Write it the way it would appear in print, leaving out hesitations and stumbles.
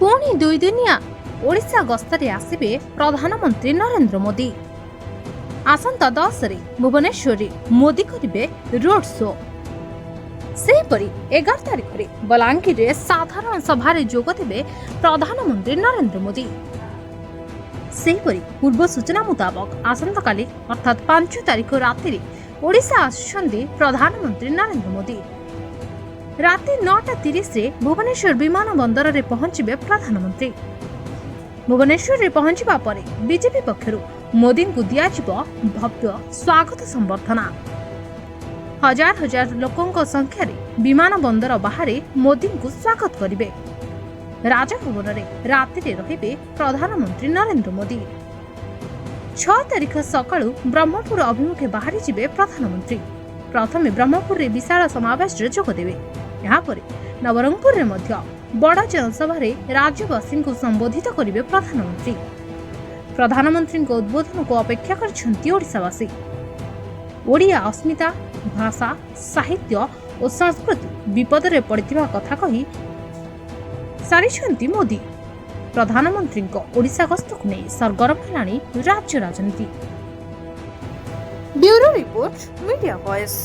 पुणी दुई दिनिया ओडिशा गस्तरे आसिबे प्रधानमंत्री नरेंद्र मोदी। आसंता 10 रे भुवनेश्वर मोदी करिबे रोड शो। सेहीपरि 11 तारिख रे बलांगीर रे साधारण सभा जोग देबे प्रधानमंत्री नरेंद्र मोदी। सेहीपरि पूर्व सूचना मुताबक आसंता काली अर्थात 5 तारिख राति ओडिशा आसुछन्ती प्रधानमंत्री नरेंद्र मोदी। राति 9:30 रे भुवनेश्वर विमान बंदर रे पहुंचबे प्रधानमंत्री। भुवनेश्वर रे पहुंचबा परे बीजेपी पक्षरु मोदी को दियाजिबो भव्य स्वागत संबर्धना। हजार हजार लोकों संख्या रे विमान बंदर बाहरे मोदी को स्वागत करिवे। राजभवन रे राति रे रहिबे प्रधानमंत्री नरेंद्र मोदी। 6 तारिख सकाळु ब्रह्मपुर अभिमुखे बाहरी जिबे प्रधानमंत्री। प्रथमे ब्रह्मपुर रे विशाल समावेश रे जोग देबे। यापर नवरंगपुर रे मध्य बड़ जनसभा रे राज्यवासी को संबोधित करिवे प्रधानमंत्री। प्रधानमंत्री को उद्बोधन को अपेक्षा करछन्ती ओडिशावासी। ओडिया अस्मिता भाषा साहित्य और संस्कृति विपद रे पड़िथिबा कथा कही सारिछन्ती मोदी। प्रधानमंत्री को ओडिशा गस्त को नहीं सरगरम हेलाणी राज्य राजनीति। Bureau report media voice.